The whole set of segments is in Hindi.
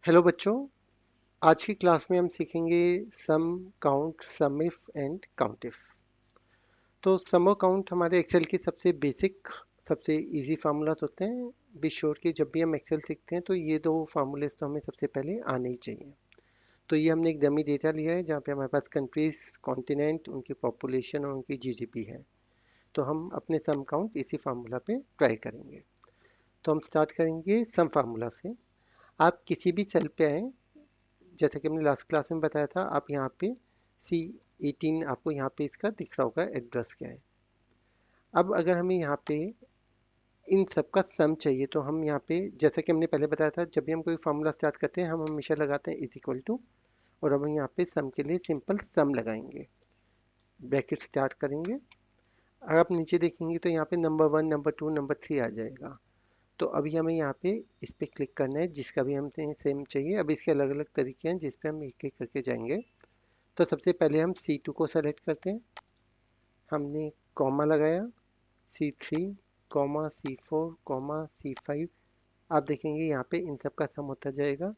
हेलो बच्चों। आज की क्लास में हम सीखेंगे sum, count, sum if and count if. तो सम और काउंट हमारे एक्सेल की सबसे बेसिक, सबसे इजी फार्मूलाज होते हैं। बी श्योर कि जब भी हम एक्सेल सीखते हैं तो ये दो फार्मूलेज तो हमें सबसे पहले आने ही चाहिए। तो ये हमने एक डमी डेटा लिया है जहाँ पे हमारे पास कंट्रीज, कॉन्टिनेंट, उनकी पॉपुलेशन और उनकी जीडीपी है। तो हम अपने सम काउंट इसी फार्मूला पे ट्राई करेंगे। तो हम स्टार्ट करेंगे सम फार्मूला से। आप किसी भी सेल पे आए, जैसा कि हमने लास्ट क्लास में बताया था। आप यहाँ पे C18 आपको यहाँ पे इसका दिख रहा होगा एड्रेस क्या है। अब अगर हमें यहाँ पे इन सब का सम चाहिए तो हम यहाँ पे, जैसा कि हमने पहले बताया था, जब भी हम कोई फार्मूला स्टार्ट करते हैं हम हमेशा लगाते हैं इज इक्वल टू, और अब हम यहाँ पे सम के लिए सिंपल सम लगाएंगे, ब्रैकेट स्टार्ट करेंगे। अगर आप नीचे देखेंगे तो यहाँ पे नंबर 1, नंबर 2, नंबर 3 आ जाएगा। तो अभी हमें यहाँ पे इस पर क्लिक करना है जिसका भी हमें सेम चाहिए। अब इसके अलग अलग तरीके हैं जिस पे हम एक एक करके जाएंगे। तो सबसे पहले हम C2 को सेलेक्ट करते हैं। हमने कॉमा लगाया, C3 comma C4 comma C5। आप देखेंगे यहाँ पे इन सब का सम होता जाएगा।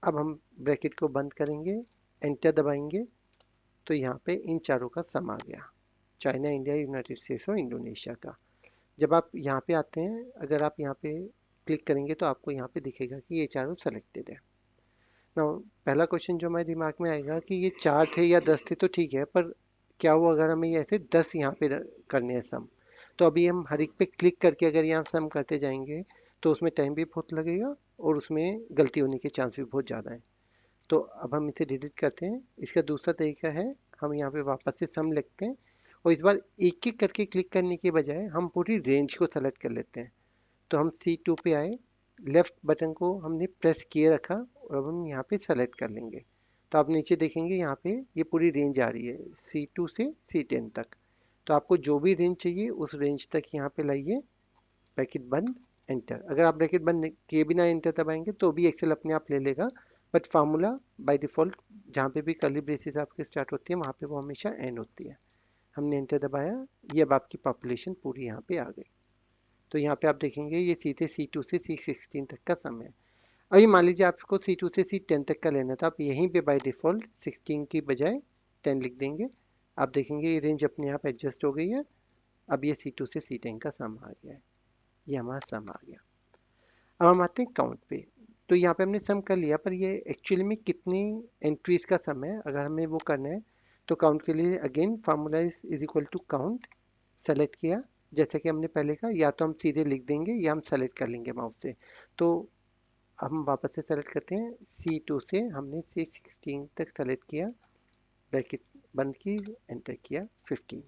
अब हम ब्रैकेट को बंद करेंगे, एंटर दबाएंगे, तो यहाँ पे इन चारों का सम आ गया, चाइना, इंडिया, यूनाइटेड स्टेट्स और इंडोनेशिया का। जब आप यहाँ पे आते हैं, अगर आप यहाँ पे क्लिक करेंगे तो आपको यहाँ पे दिखेगा कि ये चारों सेलेक्टेड है। नाउ पहला क्वेश्चन जो हमारे दिमाग में आएगा कि ये 4 थे या 10 थे तो ठीक है, पर क्या हुआ अगर हमें ये ऐसे 10 यहाँ पे करने हैं सम। तो अभी हम हर एक पे क्लिक करके अगर यहाँ सम करते जाएंगे तो उसमें टाइम भी बहुत लगेगा और उसमें गलती होने के चांस भी बहुत ज़्यादा है। तो अब हम इसे डिलीट करते हैं। इसका दूसरा तरीका है, हम यहाँ पे वापस से सम लिखते हैं और इस बार एक एक करके क्लिक करने के बजाय हम पूरी रेंज को सेलेक्ट कर लेते हैं। तो हम C2 पे आए, लेफ्ट बटन को हमने प्रेस किए रखा और अब हम यहाँ पे सेलेक्ट कर लेंगे। तो आप नीचे देखेंगे यहाँ पे ये पूरी रेंज आ रही है C2 से C10 तक। तो आपको जो भी रेंज चाहिए उस रेंज तक यहाँ पे लाइए, ब्रैकेट बंद, एंटर। अगर आप ब्रैकेट बंद किए बिना एंटर दबाएंगे तो भी एक्सेल अपने आप ले लेगा, बट फार्मूला बाय डिफ़ॉल्ट जहाँ पे भी कर्ली ब्रेसेस आपके स्टार्ट होती है वहाँ पे वो हमेशा एंड होती है। हमने एंटर दबाया, ये अब आपकी पॉपुलेशन पूरी यहाँ पे आ गई। तो यहाँ पे आप देखेंगे ये सीधे C2 से C16 तक का सम है। अभी मान लीजिए आपको C2 से C10 तक का लेना था, आप यहीं पे बाय डिफ़ॉल्ट 16 की बजाय 10 लिख देंगे। आप देखेंगे ये रेंज अपने आप एडजस्ट हो गई है। अब ये C2 से C10 का सम आ गया है, ये हमारा सम आ गया। अब हम आते हैं काउंट पे। तो यहाँ पे हमने सम कर लिया, पर ये एक्चुअली में कितनी एंट्रीज का सम है अगर हमें वो करना है। तो काउंट के लिए again formula is equal to count, select किया जैसे कि हमने पहले कहा, या तो हम सीधे लिख देंगे या हम सेलेक्ट कर लेंगे माउस से। तो हम वापस से सेलेक्ट करते हैं, C2 से हमने C16 तक सेलेक्ट किया, ब्रैकेट बंद की, एंटर किया 15।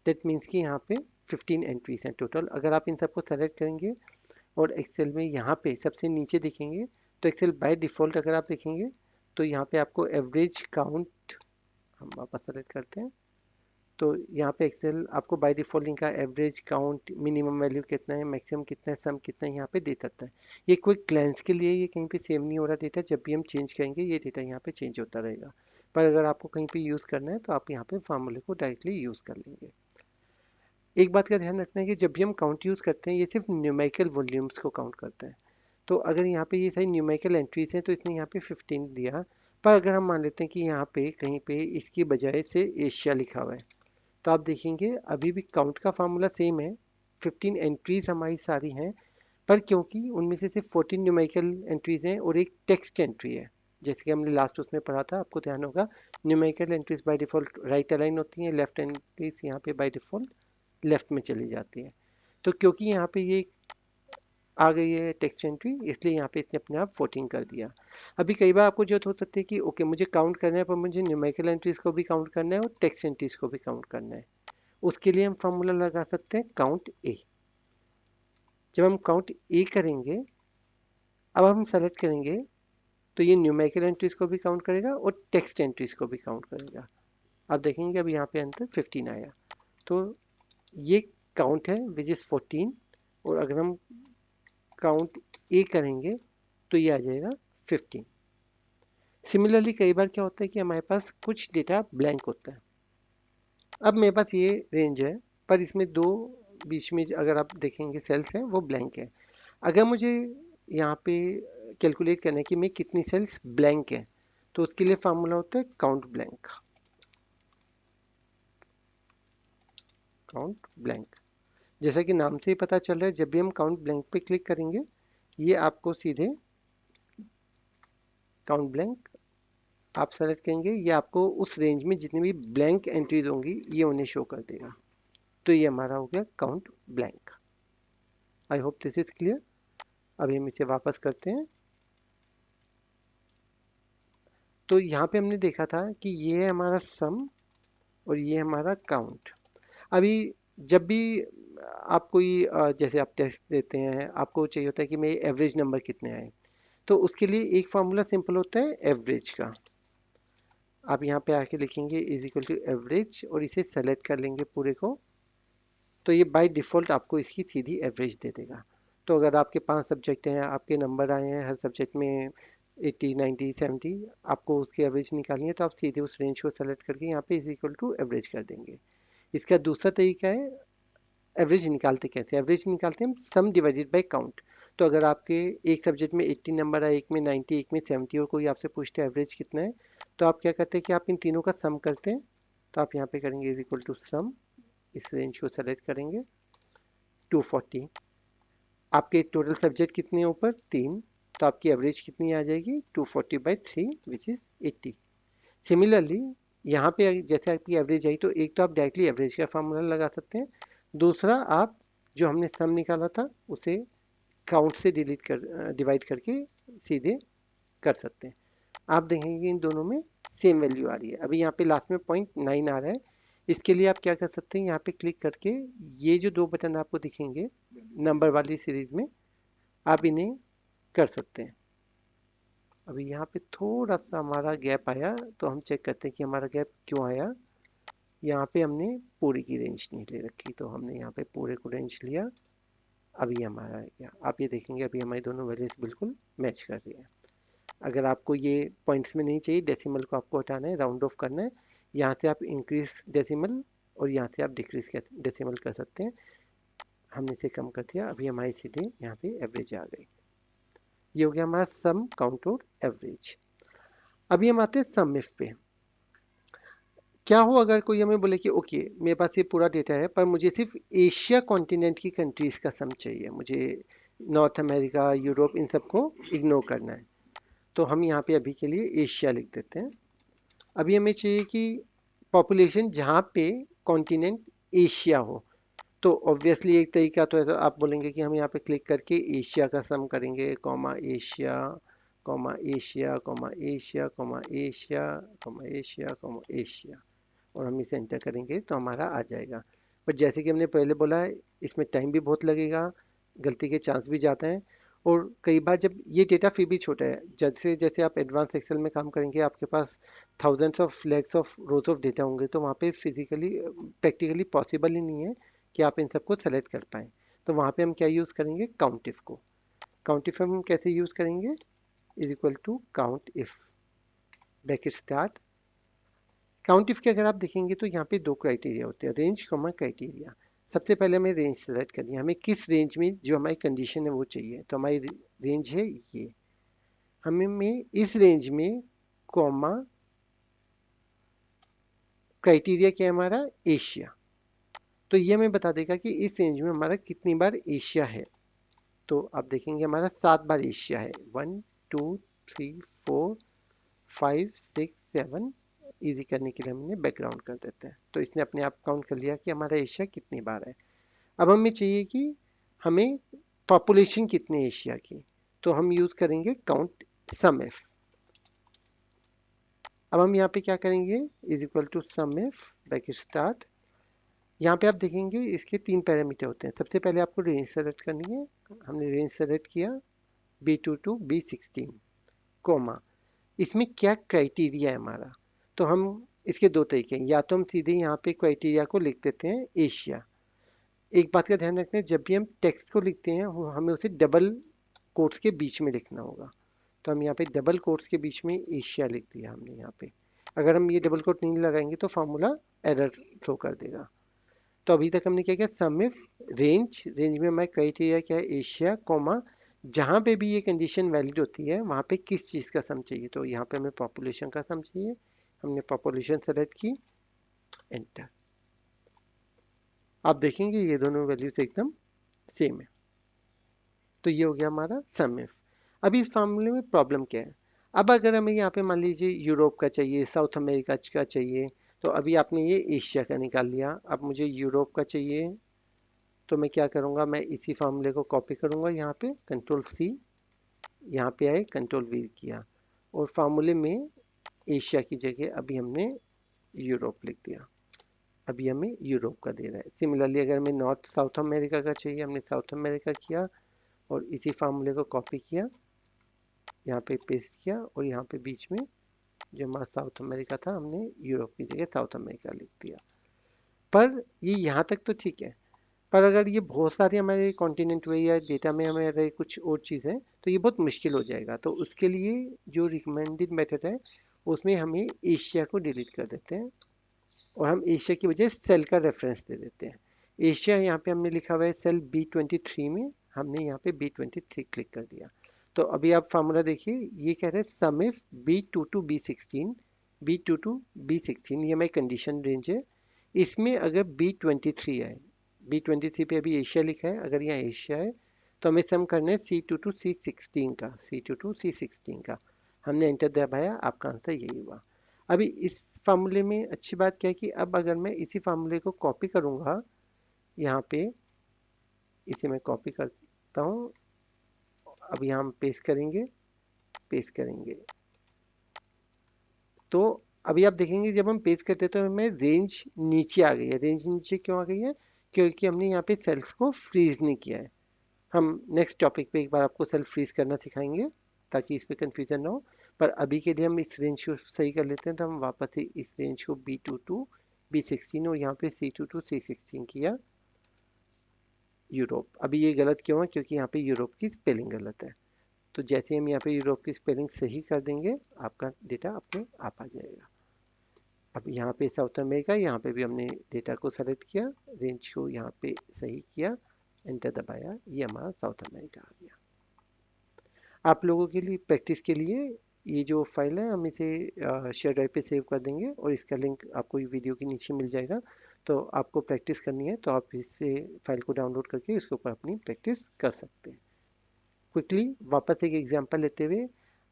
दैट मीन्स कि यहाँ पे 15 एंट्रीज हैं टोटल। अगर आप इन सबको सेलेक्ट करेंगे और एक्सेल में यहाँ पे सबसे नीचे देखेंगे तो एक्सेल बाय डिफ़ॉल्ट अगर आप देखेंगे तो यहाँ पे आपको एवरेज काउंट, हम वापस सेलेक्ट करते हैं, तो यहाँ पे एक्सेल आपको बाय डिफ़ॉल्ट इनका एवरेज काउंट, मिनिमम वैल्यू कितना है, मैक्सिमम कितना है, सम कितना है, यहाँ पे दे सकता है। ये क्विक ग्लैंस के लिए, ये कहीं पे सेव नहीं हो रहा डेटा, जब भी हम चेंज करेंगे ये डेटा यहाँ पे चेंज होता रहेगा। पर अगर आपको कहीं पे यूज़ करना है तो आप यहाँ पे फार्मूले को डायरेक्टली यूज़ कर लेंगे। एक बात का ध्यान रखना है कि जब भी हम काउंट यूज़ करते हैं ये सिर्फ न्यूमेरिकल वॉल्यूम्स को काउंट करता है। तो अगर यहाँ पे ये सारी न्यूमेरिकल एंट्रीज हैं तो इसने यहाँ पे 15 दिया। पर अगर हम मान लेते हैं कि यहाँ पे कहीं पे इसकी बजाय से एशिया लिखा हुआ है, तो आप देखेंगे अभी भी काउंट का फार्मूला सेम है, 15 एंट्रीज हमारी सारी हैं, पर क्योंकि उनमें से सिर्फ 14 न्यूमेरिकल एंट्रीज हैं और एक टेक्स्ट एंट्री है, जैसे कि हमने लास्ट उसमें पढ़ा था, आपको ध्यान होगा numerical entries by default right align होती हैं, लेफ्ट एंट्रीज यहाँ पे बाय डिफ़ॉल्ट लेफ्ट में चली जाती है। तो क्योंकि यहाँ पे ये आ गई है टेक्स्ट एंट्री, इसलिए यहाँ पे इसने अपने आप 14 कर दिया। अभी कई बार आपको जरूरत हो सकती है कि ओके मुझे काउंट करना है, पर मुझे न्यूमेरिकल एंट्रीज को भी काउंट करना है और टेक्स्ट एंट्रीज को भी काउंट करना है। उसके लिए हम फार्मूला लगा सकते हैं काउंट ए। जब हम काउंट ए करेंगे, अब हम सेलेक्ट करेंगे तो ये न्यूमेरिकल एंट्रीज को भी काउंट करेगा और टेक्स्ट एंट्रीज को भी काउंट करेगा। आप देखेंगे अब यहाँ पे अंतर 15 आया। तो ये काउंट है विच इज़ 14, और अगर हम काउंट ए करेंगे तो ये आ जाएगा 15। सिमिलरली कई बार क्या होता है कि हमारे पास कुछ डेटा ब्लैंक होता है। अब मेरे पास ये रेंज है, पर इसमें दो बीच में अगर आप देखेंगे सेल्स हैं वो ब्लैंक है। अगर मुझे यहाँ पे कैलकुलेट करना है कि मैं कितनी सेल्स ब्लैंक है, तो उसके लिए फार्मूला होता है काउंट ब्लैंक। काउंट ब्लैंक, जैसा कि नाम से ही पता चल रहा है, जब भी हम काउंट ब्लैंक पे क्लिक करेंगे ये आपको सीधे काउंट ब्लैंक आप सेलेक्ट करेंगे, ये आपको उस रेंज में जितनी भी ब्लैंक एंट्रीज होंगी ये उन्हें शो कर देगा। तो ये हमारा हो गया count blank. I hope this is clear. अभी हम इसे वापस करते हैं। तो यहाँ पे हमने देखा था कि ये है हमारा सम और ये हमारा काउंट। अभी जब भी आप कोई जैसे आप टेस्ट देते हैं, आपको चाहिए होता है कि मेरे एवरेज नंबर कितने आए, तो उसके लिए एक फार्मूला सिंपल होता है एवरेज का। आप यहाँ पे आके लिखेंगे इज इक्वल टू एवरेज और इसे सेलेक्ट कर लेंगे पूरे को, तो ये बाय डिफ़ॉल्ट आपको इसकी सीधी एवरेज दे देगा। तो अगर आपके 5 सब्जेक्ट हैं, आपके नंबर आए हैं हर सब्जेक्ट में 80, 90, 70, आपको उसकी एवरेज निकालनी है, तो आप सीधे उस रेंज को सेलेक्ट करके यहाँ पे इज इक्वल टू एवरेज कर देंगे। इसका दूसरा तरीका है एवरेज निकालते कैसे। एवरेज निकालते हैं हम सम डिवाइडेड बाय काउंट। तो अगर आपके एक सब्जेक्ट में 80 नंबर है, एक में 90, एक में 70 और कोई आपसे पूछते हैं एवरेज कितना है, तो आप क्या करते हैं कि आप इन तीनों का सम करते हैं। तो आप यहाँ पे करेंगे इज इक्वल टू सम, इस रेंज को सेलेक्ट करेंगे 240। आपके टोटल सब्जेक्ट कितने हैं ऊपर 3, तो आपकी एवरेज कितनी आ जाएगी 240/3 विच इज़ 80। सिमिलरली यहाँ पे जैसे आपकी एवरेज आई, तो एक तो आप डायरेक्टली एवरेज का फार्मूला लगा सकते हैं, दूसरा आप जो हमने सम निकाला था उसे काउंट से डिवाइड करके सीधे कर सकते हैं। आप देखेंगे इन दोनों में सेम वैल्यू आ रही है। अभी यहाँ पे लास्ट में 0.9 आ रहा है, इसके लिए आप क्या कर सकते हैं, यहाँ पे क्लिक करके ये जो 2 बटन आपको दिखेंगे नंबर वाली सीरीज में, आप इन्हें कर सकते हैं। अभी यहाँ पे थोड़ा सा हमारा गैप आया, तो हम चेक करते हैं कि हमारा गैप क्यों आया। यहाँ पे हमने पूरी की रेंज नहीं ले रखी, तो हमने यहाँ पे पूरे को रेंज लिया। अभी हमारा क्या, आप ये देखेंगे अभी हमारी दोनों वैल्यूज बिल्कुल मैच कर रही है। अगर आपको ये पॉइंट्स में नहीं चाहिए, डेसिमल को आपको हटाना है, राउंड ऑफ करना है, यहाँ से आप इंक्रीज डेसिमल और यहाँ से आप डिक्रीज डेसिमल कर सकते हैं। हमने इसे कम कर दिया, अभी हमारी सीधे यहाँ पे एवरेज आ गई। ये हो गया हमारा सम, काउंट और एवरेज। अभी हम आते हैं सम इफ पे। क्या हो अगर कोई हमें बोले कि ओके मेरे पास ये पूरा डेटा है, पर मुझे सिर्फ एशिया कॉन्टिनेंट की कंट्रीज का सम चाहिए, मुझे नॉर्थ अमेरिका, यूरोप, इन सबको इग्नोर करना है। तो हम यहाँ पे अभी के लिए एशिया लिख देते हैं। अभी हमें चाहिए कि पॉपुलेशन जहाँ पे कॉन्टिनेंट एशिया हो, तो ऑब्वियसली एक तरीका तो है, आप बोलेंगे कि हम यहाँ पे क्लिक करके एशिया का सम करेंगे, comma Asia, comma Asia, comma Asia, comma Asia, comma Asia, comma Asia, और हम इसे एंटर करेंगे तो हमारा आ जाएगा। पर जैसे कि हमने पहले बोला है, इसमें टाइम भी बहुत लगेगा, गलती के चांस भी जाते हैं, और कई बार जब ये डेटा फिर भी छोटा है, जैसे जैसे आप एडवांस एक्सेल में काम करेंगे आपके पास thousands of lakhs of rows of data होंगे, तो वहाँ पे फिजिकली प्रैक्टिकली पॉसिबल ही नहीं है कि आप इन सबको सेलेक्ट कर पाएँ। तो वहाँ पे हम क्या यूज़ करेंगे, काउंट इफ को। काउंट इफ हम कैसे यूज़ करेंगे, is equal to count if bracket start. Count if के अगर आप देखेंगे तो यहाँ पे 2 क्राइटेरिया होते हैं, रेंज कॉमा क्राइटेरिया। सबसे पहले हमें रेंज सेलेक्ट करनी है, हमें किस रेंज में जो हमारी कंडीशन है वो चाहिए, तो हमारी रेंज है ये, हमें इस रेंज में कॉमा क्राइटेरिया क्या है हमारा एशिया, तो ये हमें बता देगा कि इस रेंज में हमारा कितनी बार एशिया है। तो आप देखेंगे हमारा 7 बार एशिया है, 1 2 3 4 5 6 7। इजी करने के लिए हमने बैकग्राउंड कर देते हैं, तो इसने अपने आप काउंट कर लिया कि हमारा एशिया कितनी बार है। अब हमें चाहिए कि हमें पॉपुलेशन कितनी है एशिया की, तो हम यूज़ करेंगे काउंट सम एफ। अब हम यहाँ पे क्या करेंगे, is equal to sum F bracket start. यहाँ पे आप देखेंगे इसके 3 पैरामीटर होते हैं। सबसे पहले आपको रेंज सेलेक्ट करनी है, हमने रेंज सेलेक्ट किया B2 टू B16, कोमा इसमें क्या क्राइटेरिया है हमारा। तो हम इसके 2 तरीके हैं, या तो हम सीधे यहाँ पे क्राइटेरिया को लिख देते हैं एशिया। एक बात का ध्यान रखना है, जब भी हम टेक्स्ट को लिखते हैं वो हमें उसे डबल कोट्स के बीच में लिखना होगा। तो हम यहाँ पे डबल कोट्स के बीच में एशिया लिख दिया हमने यहाँ पे। अगर हम ये डबल कोट नहीं लगाएंगे तो फार्मूला एरर थ्रो कर देगा। तो अभी तक हमने क्या किया, सम इफ रेंज, रेंज में हमारा क्राइटेरिया क्या है एशिया, कॉमा जहाँ पे भी ये कंडीशन वैलिड होती है वहाँ पे किस चीज़ का सम चाहिए, तो यहाँ पे हमें पॉपुलेशन का सम चाहिए, हमने पॉपुलेशन सेलेक्ट की, एंटर। आप देखेंगे ये दोनों वैल्यूज एकदम सेम है। तो ये हो गया हमारा सम इफ। अभी इस मामले में प्रॉब्लम क्या है, अब अगर हमें यहाँ पे मान लीजिए यूरोप का चाहिए, साउथ अमेरिका का चाहिए, तो अभी आपने ये एशिया का निकाल लिया, अब मुझे यूरोप का चाहिए, तो मैं क्या करूँगा, मैं इसी फार्मूले को कॉपी करूँगा, यहाँ पे कंट्रोल सी, यहाँ पे आए कंट्रोल वी किया, और फार्मूले में एशिया की जगह अभी हमने यूरोप लिख दिया। अभी हमें यूरोप का दे रहा है। सिमिलरली अगर हमें नॉर्थ साउथ अमेरिका का चाहिए, हमने साउथ अमेरिका किया और इसी फार्मूले को कॉपी किया, यहाँ पे पेस्ट किया, और यहाँ पे बीच में जो हमारा साउथ अमेरिका था हमने यूरोप की जगह साउथ अमेरिका लिख दिया। पर ये यहाँ तक तो ठीक है, पर अगर ये बहुत सारे हमारे कॉन्टिनेंट हुए या डेटा में हमारे कुछ और चीज़ है तो ये बहुत मुश्किल हो जाएगा। तो उसके लिए जो रिकमेंडेड मेथड है उसमें हमें एशिया को डिलीट कर देते हैं और हम एशिया की बजाय सेल का रेफरेंस दे देते हैं। एशिया यहाँ पे हमने लिखा हुआ है सेल B23 में, हमने यहाँ पे B23 क्लिक कर दिया। तो अभी आप फार्मूला देखिए, ये कह रहे हैं सम if B22 B16, B22 B16 ये हमारी कंडीशन रेंज है। इसमें अगर B23 है, B23 पे अभी एशिया लिखा है, अगर यहाँ एशिया है तो हमें सम करना है C22 C16 का, C22 C16 का। हमने एंटर दबाया, आपका आंसर यही हुआ। अभी इस फार्मूले में अच्छी बात क्या है कि अब अगर मैं इसी फार्मूले को कॉपी करूँगा, यहाँ पे इसे मैं कॉपी करता हूँ, अब यहाँ हम पेस्ट करेंगे, पेस्ट करेंगे, तो अभी आप देखेंगे जब हम पेस्ट करते हैं तो हमें रेंज नीचे आ गई है। रेंज नीचे क्यों आ गई है, क्योंकि हमने यहाँ पे सेल्स को फ्रीज नहीं किया है। हम नेक्स्ट टॉपिक पे एक बार आपको सेल्फ फ्रीज करना सिखाएंगे ताकि इस पे कंफ्यूजन ना हो, पर अभी के लिए हम इस रेंज को सही कर लेते हैं। तो हम वापस से इस रेंज को B22 B16 और यहाँ पे C22 C16 किया, यूरोप। अभी ये गलत क्यों है, क्योंकि यहाँ पे यूरोप की स्पेलिंग गलत है। तो जैसे हम यहाँ पे यूरोप की स्पेलिंग सही कर देंगे आपका डेटा अपने आप आ जाएगा। अब यहाँ पे साउथ अमेरिका, यहाँ पे भी हमने डेटा को सेलेक्ट किया, रेंज को यहाँ पे सही किया, एंटर दबाया, ये हमारा साउथ अमेरिका आ गया। आप लोगों के लिए प्रैक्टिस के लिए ये जो फाइल है हम इसे शेयर ड्राइव पे सेव कर देंगे और इसका लिंक आपको वीडियो के नीचे मिल जाएगा। तो आपको प्रैक्टिस करनी है तो आप इससे फाइल को डाउनलोड करके इसके ऊपर अपनी प्रैक्टिस कर सकते हैं। क्विकली वापस एक एग्जांपल लेते हुए,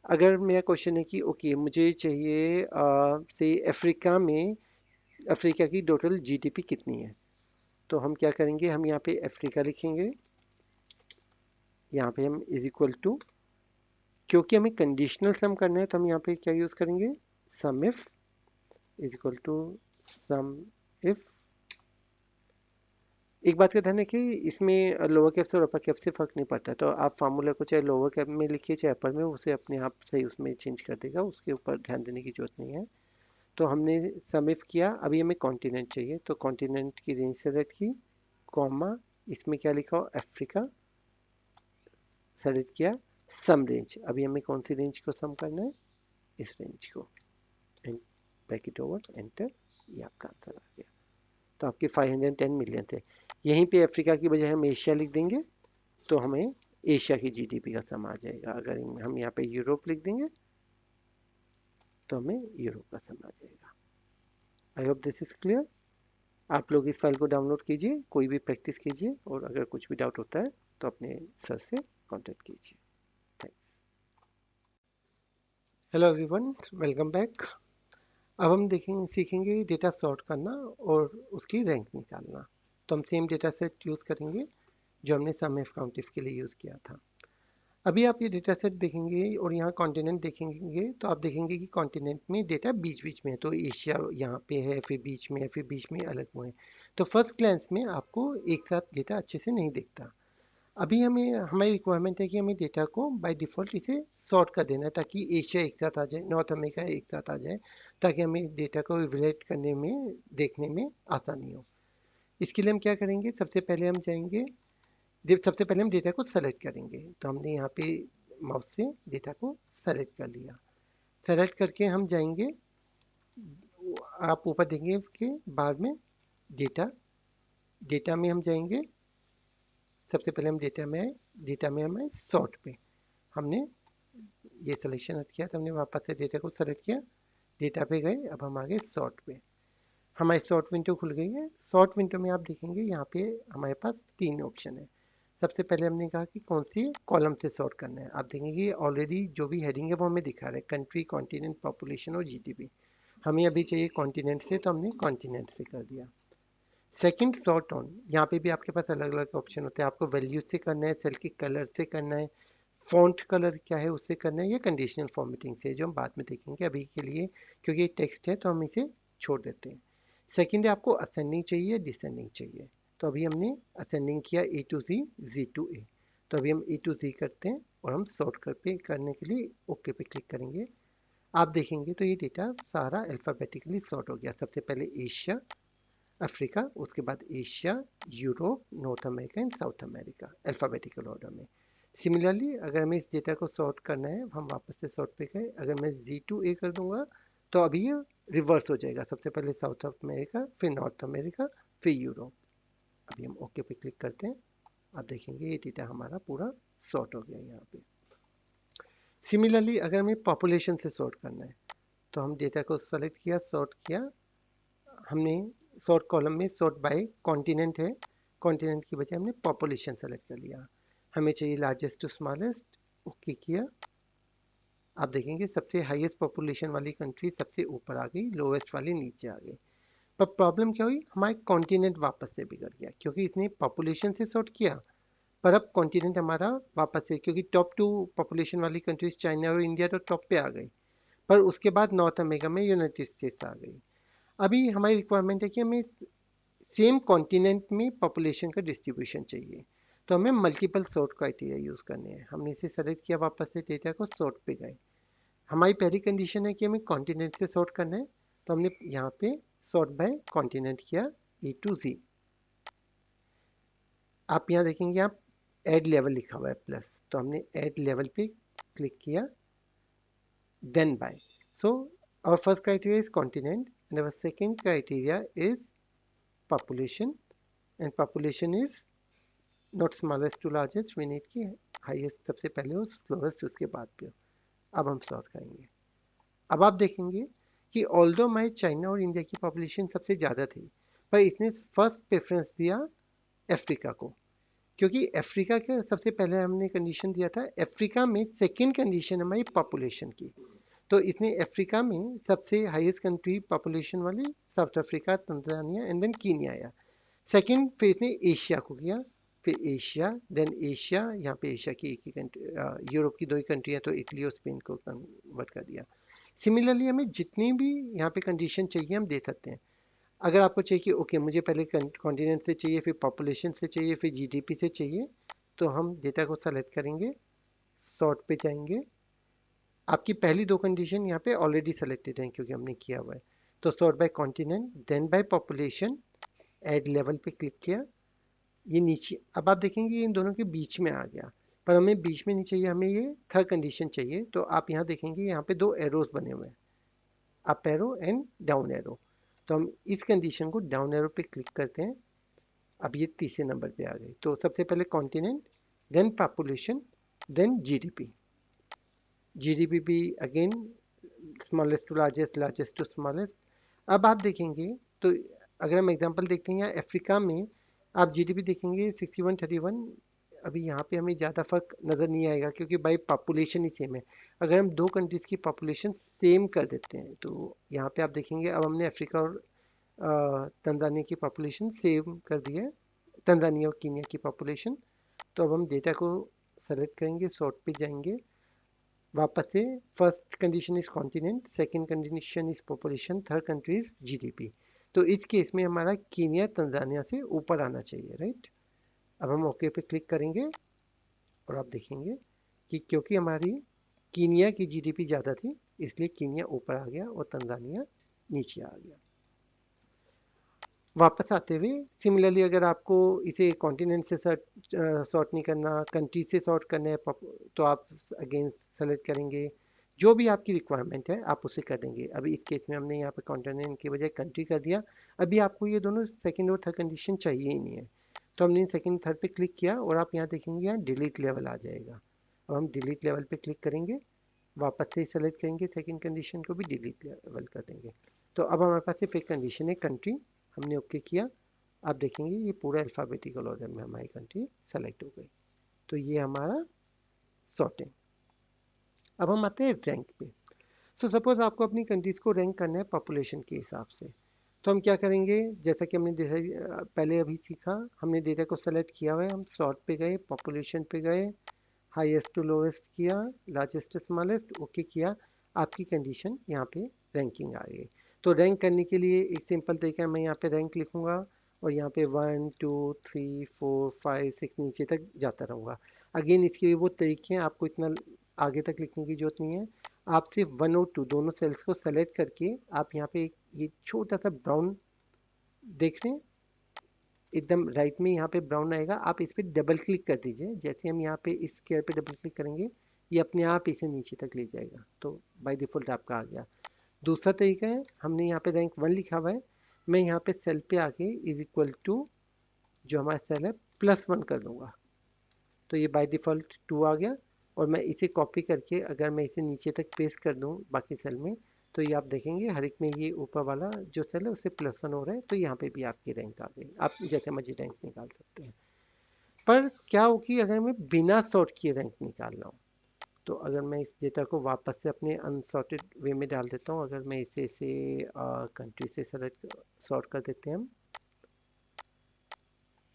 अगर मेरा क्वेश्चन है कि ओके मुझे चाहिए से अफ्रीका की टोटल जीडीपी कितनी है, तो हम क्या करेंगे, हम यहाँ पे अफ्रीका लिखेंगे, यहाँ पे हम इज इक्वल टू, क्योंकि हमें कंडीशनल सम करना है तो हम यहाँ पे क्या यूज़ करेंगे, sum if is equal to sum if. एक बात का ध्यान है कि इसमें लोअर कैप से और अपर कैप से फ़र्क नहीं पड़ता, तो आप फार्मूला को चाहे लोअर कैप में लिखिए चाहे अपर में, उसे अपने आप सही उसमें चेंज कर देगा, उसके ऊपर ध्यान देने की जरूरत नहीं है। तो हमने सम इफ किया, अभी हमें कॉन्टिनेंट चाहिए तो कॉन्टिनेंट की रेंज सेलेक्ट की, कॉमा इसमें क्या लिखा हो अफ्रीका सेलेक्ट किया, सम रेंज, अभी हमें कौन सी रेंज को सम करना है, इस रेंज को, एंड ब्रैकेट ओवर एंटर, ये आपका आंसर आ गया। तो आपके 510 मिलियन थे। यहीं पे अफ्रीका की बजाय हम एशिया लिख देंगे तो हमें एशिया की जीडीपी का सम आ जाएगा। अगर हम यहाँ पे यूरोप लिख देंगे तो हमें यूरोप का सम आ जाएगा। I hope this is clear. आप लोग इस फाइल को डाउनलोड कीजिए, कोई भी प्रैक्टिस कीजिए, और अगर कुछ भी डाउट होता है तो अपने सर से कांटेक्ट कीजिए। Thanks. Hello everyone, welcome back. अब हम सीखेंगे डेटा सॉर्ट करना और उसकी रैंक निकालना। तो हम सेम डेटा सेट यूज़ करेंगे जो हमने सम एफ काउंटिफ के लिए यूज़ किया था। अभी आप ये डेटा सेट देखेंगे और यहाँ कॉन्टिनेंट देखेंगे तो आप देखेंगे कि कॉन्टिनेंट में डेटा बीच बीच में है, तो एशिया यहाँ पे है, फिर बीच में है, फिर बीच में अलग हुए हैं। तो फर्स्ट ग्लैंस में आपको एक साथ डेटा अच्छे से नहीं दिखता। अभी हमारी रिक्वायरमेंट है कि हमें डेटा को बाय डिफ़ॉल्ट इसे सॉर्ट कर देना है ताकि एशिया एक साथ आ जाए, नॉर्थ अमेरिका एक साथ आ जाए, ताकि हमें डेटा को इवैल्यूएट करने में, देखने में आसानी हो। इसके लिए हम क्या करेंगे, सबसे पहले हम डेटा को सेलेक्ट करेंगे। तो हमने यहाँ पे माउस से डेटा को सेलेक्ट कर लिया। सेलेक्ट करके हम जाएंगे, आप ऊपर देखेंगे कि बाद में डेटा डेटा में हम जाएंगे, सबसे पहले हम डेटा में हमें सॉर्ट पे हमने ये सिलेक्शन किया, तो हमने वापस से डेटा को सेलेक्ट किया, डेटा पे गए, अब हम आगे सॉर्ट पे। हमारी सॉर्ट विंडो खुल गई है। सॉर्ट विंडो में आप देखेंगे यहाँ पे हमारे पास 3 ऑप्शन है। सबसे पहले हमने कहा कि कौन सी कॉलम से सॉर्ट करना है। आप देखेंगे ऑलरेडी जो भी हेडिंग है वो हमें दिखा रहा है, कंट्री, कॉन्टिनेंट, पॉपुलेशन और जीडीपी। हमें अभी चाहिए कॉन्टिनेंट से, तो हमने कॉन्टिनेंट से कर दिया। सेकंड सॉर्ट ऑन, यहाँ पे भी आपके पास अलग अलग ऑप्शन होते हैं। आपको वैल्यू से करना है, सेल के कलर से करना है, फॉन्ट कलर क्या है उससे करना है, या कंडीशनल फॉर्मेटिंग से, जो हम बाद में देखेंगे। अभी के लिए क्योंकि ये टेक्स्ट है तो हम इसे छोड़ देते हैं। सेकंड है आपको असेंडिंग चाहिए, डिसेंडिंग चाहिए। तो अभी हमने असेंडिंग किया A to Z, Z to A। तो अभी हम A to Z करते हैं और हम सॉर्ट करने के लिए ओके पे क्लिक करेंगे। आप देखेंगे तो ये डेटा सारा अल्फ़ाबेटिकली सॉर्ट हो गया। सबसे पहले एशिया, अफ्रीका, उसके बाद Asia, Europe, north America and south America, alphabetical order में। सिमिलरली अगर हमें इस डेटा को सॉर्ट करना है, हम वापस से सॉर्ट पे गए, अगर मैं Z to A कर दूंगा तो अभी ये रिवर्स हो जाएगा। सबसे पहले साउथ अमेरिका, फिर नॉर्थ अमेरिका, फिर यूरोप। अभी हम ओके पे क्लिक करते हैं। आप देखेंगे ये डेटा हमारा पूरा सॉर्ट हो गया यहाँ पे। सिमिलरली अगर हमें पॉपुलेशन से सॉर्ट करना है, तो हम डेटा को सेलेक्ट किया, सॉर्ट किया। हमने सॉर्ट कॉलम में सॉर्ट बाय कॉन्टिनेंट है, कॉन्टिनेंट की बजाय हमने पॉपुलेशन सेलेक्ट कर लिया। हमें चाहिए लार्जेस्ट टू स्मॉलेस्ट, ओके किया। आप देखेंगे सबसे हाईएस्ट पॉपुलेशन वाली कंट्री सबसे ऊपर आ गई, लोवेस्ट वाली नीचे आ गई। पर प्रॉब्लम क्या हुई, हमारा कॉन्टिनेंट वापस से बिगड़ गया, क्योंकि इसने पॉपुलेशन से सॉर्ट किया, पर अब कॉन्टिनेंट हमारा वापस से, क्योंकि टॉप 2 पॉपुलेशन वाली कंट्रीज चाइना और इंडिया तो टॉप पे आ गई, पर उसके बाद नॉर्थ अमेरिका में यूनाइटेड स्टेट्स आ गई। अभी हमारी रिक्वायरमेंट है कि हमें सेम कॉन्टिनेंट में पॉपुलेशन का डिस्ट्रीब्यूशन चाहिए, तो हमें मल्टीपल सॉर्ट क्राइटेरिया यूज़ करने हैं। हमने इसे सेलेक्ट किया, वापस से डेटा को सॉर्ट पे गए। हमारी पहली कंडीशन है कि हमें कॉन्टिनेंट से सॉर्ट करना है, तो हमने यहाँ पे सॉर्ट बाय कॉन्टिनेंट किया, A to Z। आप यहाँ देखेंगे, आप ऐड लेवल लिखा हुआ है प्लस, तो हमने ऐड लेवल पे क्लिक किया, then by. So our first criteria is continent and our second criteria is population, and population is not smallest to largest, we need की highest सबसे पहले हो, slowest उसके बाद पे हो। अब हम सॉर्ट करेंगे। अब आप देखेंगे कि ऑल्दो हमारे चाइना और इंडिया की पॉपुलेशन सबसे ज़्यादा थी, पर इसने फर्स्ट प्रेफरेंस दिया अफ्रीका को, क्योंकि अफ्रीका के सबसे पहले हमने कंडीशन दिया था, अफ्रीका में सेकेंड कंडीशन हमारी पॉपुलेशन की। तो इसने अफ्रीका में सबसे हाईएस्ट कंट्री पॉपुलेशन वाली South Africa, Tanzania and then Kenya आया। सेकेंड फिर इसने एशिया को किया, फिर एशिया, देन एशिया, यहाँ पे एशिया की एक ही कंट्री, यूरोप की 2 ही कंट्री है तो इटली और स्पेन को कन्वर्ट कर दिया। सिमिलरली हमें जितनी भी यहाँ पे कंडीशन चाहिए हम दे सकते हैं। अगर आपको चाहिए कि ओके मुझे पहले कॉन्टिनेंट से चाहिए, फिर पॉपुलेशन से चाहिए, फिर जीडीपी से चाहिए, तो हम डेटा को सेलेक्ट करेंगे, सॉर्ट पे जाएंगे। आपकी पहली 2 कंडीशन यहाँ पे ऑलरेडी सेलेक्टेड हैं क्योंकि हमने किया हुआ है। तो sort by continent, then by population, add level पे क्लिक किया, ये नीचे। अब आप देखेंगे ये इन दोनों के बीच में आ गया, पर हमें बीच में नहीं चाहिए, हमें ये थर्ड कंडीशन चाहिए। तो आप यहाँ देखेंगे यहाँ पे 2 एरोज बने हुए हैं, up arrow and down arrow. तो हम इस कंडीशन को डाउन एरो पे क्लिक करते हैं। अब ये तीसरे नंबर पे आ गई। तो सबसे पहले continent, then population, then GDP. GDP भी again smallest to largest, largest to smallest. अब आप देखेंगे तो अगर हम एग्जांपल देखते हैं, यहाँ अफ्रीका में आप जीडीपी देखेंगे 61-31। अभी यहाँ पे हमें ज़्यादा फर्क नज़र नहीं आएगा क्योंकि बाई पॉपुलेशन ही सेम है। अगर हम 2 कंट्रीज़ की पॉपुलेशन सेम कर देते हैं तो यहाँ पे आप देखेंगे अब हमने अफ्रीका और तंजानिया की पॉपुलेशन सेम कर दी है, तंजानिया और कीनिया की पॉपुलेशन। तो अब हम डेटा को सेलेक्ट करेंगे, सॉर्ट पे जाएंगे, वापस से first condition is continent, second condition is population, third country is GDP. तो इस केस में हमारा कीनिया तंजानिया से ऊपर आना चाहिए, राइट। अब हम ओके पे क्लिक करेंगे और आप देखेंगे कि क्योंकि हमारी कीनिया की जीडीपी ज़्यादा थी इसलिए कीनिया ऊपर आ गया और तंजानिया नीचे आ गया। वापस आते हुए सिमिलरली अगर आपको इसे कॉन्टिनेंट से सॉर्ट नहीं करना, कंट्री से सॉर्ट करना है, तो आप अगेन सेलेक्ट करेंगे, जो भी आपकी रिक्वायरमेंट है आप उसे कर देंगे। अभी इस केस में हमने यहाँ पे कॉन्टिनेंट की बजाय कंट्री कर दिया। अभी आपको ये दोनों सेकंड और थर्ड कंडीशन चाहिए ही नहीं है। तो हमने सेकंड थर्ड पे क्लिक किया और आप यहाँ देखेंगे यहाँ डिलीट लेवल आ जाएगा। अब हम डिलीट लेवल पे क्लिक करेंगे, वापस से सेलेक्ट करेंगे, सेकंड कंडीशन को भी डिलीट लेवल कर देंगे। तो अब हमारे पास सिर्फ एक कंडीशन है कंट्री, हमने ओके किया। आप देखेंगे ये पूरा अल्फ़ाबेटिकल ऑर्डर में हमारी कंट्री सेलेक्ट हो गई। तो ये हमारा सॉर्टिंग। अब हम आते हैं रैंक पे। सो सपोज आपको अपनी कंट्रीज को रैंक करना है पॉपुलेशन के हिसाब से। तो हम क्या करेंगे, जैसा कि हमने पहले अभी सीखा, हमने डेटा को सेलेक्ट किया हुआ है, हम सॉर्ट पे गए, पॉपुलेशन पे गए, हाईएस्ट टू लोवेस्ट किया, लार्जेस्ट टू स्मॉलेस्ट, ओके किया, आपकी कंडीशन यहाँ पे रैंकिंग आ गई। तो रैंक करने के लिए एक सिंपल तरीका है, मैं यहाँ पे रैंक लिखूंगा और यहाँ पे 1 2 3 4 5 6 नीचे तक जाता रहूँगा। अगेन इसके वो तरीके हैं, आपको इतना आगे तक लिखने की जरूरत नहीं है। आप सिर्फ 1 और 2 दोनों सेल्स को सेलेक्ट करके आप यहाँ पे ये छोटा सा ब्राउन देख रहे हैं, एकदम राइट में यहाँ पे ब्राउन आएगा, आप इस पर डबल क्लिक कर दीजिए। जैसे हम यहाँ पे इस स्क्वायर पे डबल क्लिक करेंगे, ये अपने आप इसे नीचे तक ले जाएगा। तो बाय डिफ़ॉल्ट आपका आ गया। दूसरा तरीका है, हमने यहाँ पे रैंक 1 लिखा हुआ है, मैं यहाँ पे सेल पे आके इज इक्वल टू जो हमारा सेल है +1 कर दूंगा। तो ये बाय डिफ़ॉल्ट 2 आ गया। और मैं इसे कॉपी करके अगर मैं इसे नीचे तक पेस्ट कर दूँ बाकी सेल में, तो ये आप देखेंगे हर एक में ये ऊपर वाला जो सेल है उससे +1 हो रहा है। तो यहाँ पे भी आपकी रैंक आ गई, आप जैसे मर्जी रैंक निकाल सकते हैं। पर क्या होगी अगर मैं बिना सॉर्ट किए रैंक निकाल रहा हूँ, तो अगर मैं इस डेटा को वापस से अपने अनसॉर्टेड वे में डाल देता हूँ, अगर मैं इसे कंट्री से सेलेक्ट सॉर्ट कर देते हैं हम।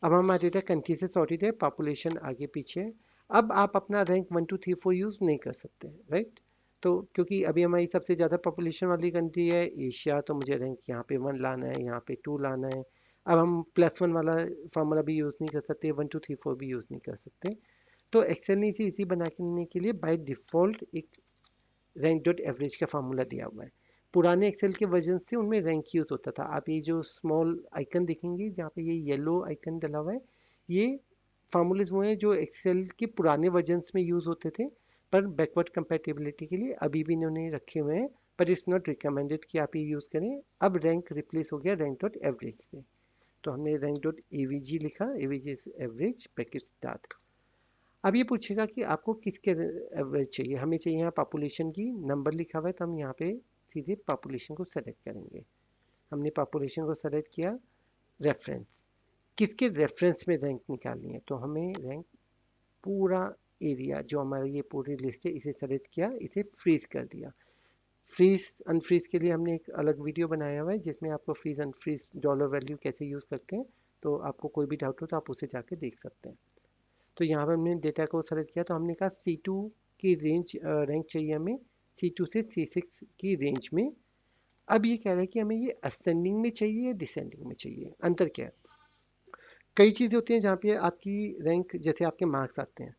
अब हमारा डेटा कंट्री से सॉर्टेड है, पॉपुलेशन आगे पीछे। अब आप अपना रैंक 1 2 3 4 यूज़ नहीं कर सकते, राइट। तो क्योंकि अभी हमारी सबसे ज़्यादा पॉपुलेशन वाली कंट्री है एशिया, तो मुझे रैंक यहाँ पे 1 लाना है, यहाँ पे 2 लाना है। अब हम +1 वाला फार्मूला भी यूज़ नहीं कर सकते, 1 2 3 4 भी यूज़ नहीं कर सकते। तो एक्सेल ने इसे इजी बनाने के लिए बाय डिफ़ॉल्ट एक रैंक डॉट एवरेज का फार्मूला दिया हुआ है। पुराने एक्सेल के वर्जन से उनमें रैंक यूज़ होता था। आप ये जो स्मॉल आइकन देखेंगे जहाँ पे ये येलो आइकन डला हुआ है, ये फार्मूलेज वो हैं जो एक्सेल के पुराने वर्जन्स में यूज़ होते थे, पर बैकवर्ड कंपैटिबिलिटी के लिए अभी भी इन्होंने रखे हुए हैं, पर इट्स नॉट रिकमेंडेड कि आप ये यूज़ करें। अब रैंक रिप्लेस हो गया रैंक डॉट एवरेज से। तो हमने रैंक डॉट एवीजी लिखा, एवीजी एवरेज पैकेज स्टार्ट। अब ये पूछेगा कि आपको किसके एवरेज चाहिए, हमें चाहिए यहाँ पॉपुलेशन की, नंबर लिखा हुआ है तो हम यहाँ पे सीधे पॉपुलेशन को सेलेक्ट करेंगे। हमने पॉपुलेशन को सेलेक्ट किया, रेफरेंस, किसके रेफरेंस में रैंक निकालनी है, तो हमें रैंक पूरा एरिया जो हमारा ये पूरी लिस्ट है इसे सेलेक्ट किया, इसे फ्रीज कर दिया। फ्रीज अनफ्रीज के लिए हमने एक अलग वीडियो बनाया हुआ है जिसमें आपको फ्रीज अनफ्रीज डॉलर वैल्यू कैसे यूज़ करते हैं, तो आपको कोई भी डाउट हो तो आप उसे जाके देख सकते हैं। तो यहाँ पर हमने डेटा को सेलेक्ट किया, तो हमने कहा C2 की रेंज रैंक चाहिए हमें C2 से C6 की रेंज में। अब ये कह रहा है कि हमें ये असेंडिंग में चाहिए या डिसेंडिंग में चाहिए। अंतर क्या है, कई चीज़ें होती हैं जहाँ पे आपकी रैंक, जैसे आपके मार्क्स आते हैं,